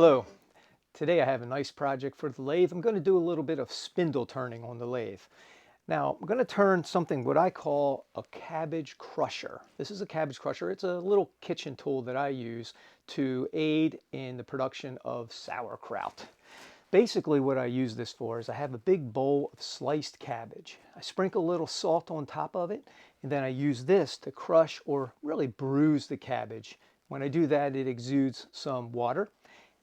Hello. Today I have a nice project for the lathe. I'm going to do a little bit of spindle turning on the lathe. Now I'm going to turn something what I call a cabbage crusher. This is a cabbage crusher. It's a little kitchen tool that I use to aid in the production of sauerkraut. Basically what I use this for is I have a big bowl of sliced cabbage. I sprinkle a little salt on top of it, and then I use this to crush or really bruise the cabbage. When I do that, it exudes some water.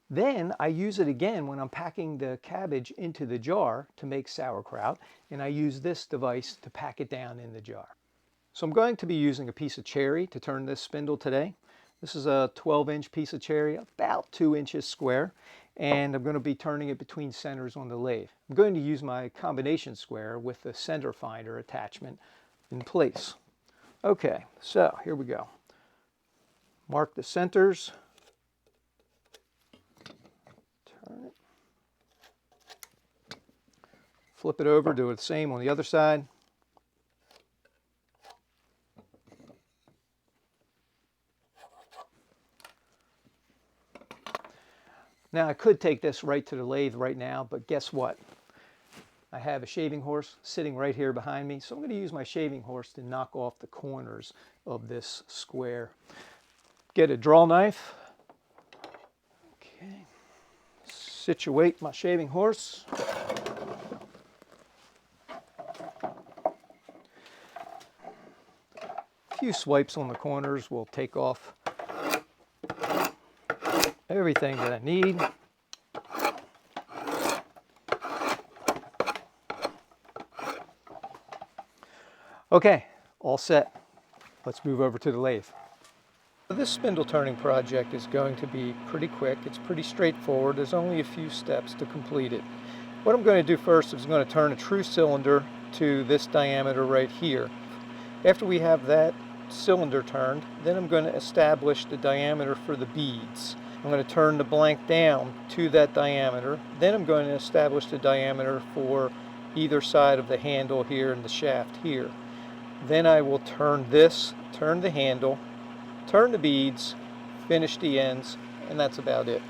Then I use it again when I'm packing the cabbage into the jar to make sauerkraut, and I use this device to pack it down in the jar. So I'm going to be using a piece of cherry to turn this spindle today. This is a 12-inch piece of cherry, about 2 inches square, and I'm going to be turning it between centers on the lathe. I'm going to use my combination square with the center finder attachment in place. Okay, so here we go. Mark the centers. Turn it. Flip it over, do the same on the other side. Now I could take this right to the lathe right now, but guess what? I have a shaving horse sitting right here behind me, so I'm going to use my shaving horse to knock off the corners of this square. Get a draw knife. Okay. Situate my shaving horse. A few swipes on the corners will take off everything that I need. Okay, all set. Let's move over to the lathe. This spindle turning project is going to be pretty quick. It's pretty straightforward. There's only a few steps to complete it. What I'm going to do first is I'm going to turn a true cylinder to this diameter right here. After we have that cylinder turned, then I'm going to establish the diameter for the beads. I'm going to turn the blank down to that diameter. Then I'm going to establish the diameter for either side of the handle here and the shaft here. Then I will turn this, turn the handle, turn the beads, finish the ends, and that's about it.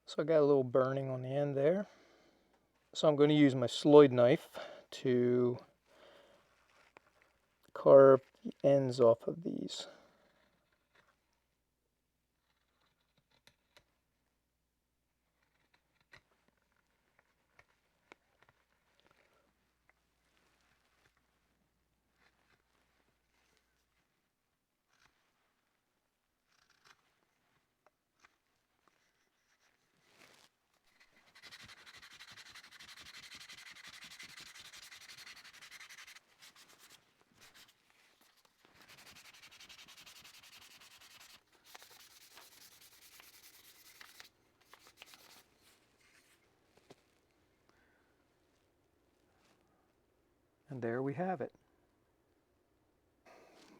So I got a little burning on the end there. So I'm going to use my Sloyd knife to carve the ends off of these. And there we have it.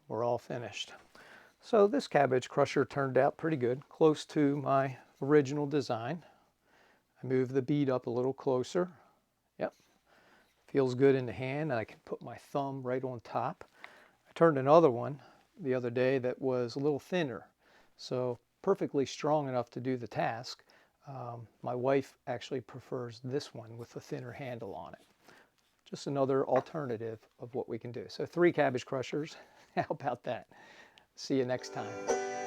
We're all finished. So this cabbage crusher turned out pretty good, close to my original design. I moved the bead up a little closer. Yep, feels good in the hand, and I can put my thumb right on top. I turned another one the other day that was a little thinner, so perfectly strong enough to do the task. My wife actually prefers this one with a thinner handle on it. Just another alternative of what we can do. So 3 cabbage crushers. How about that? See you next time.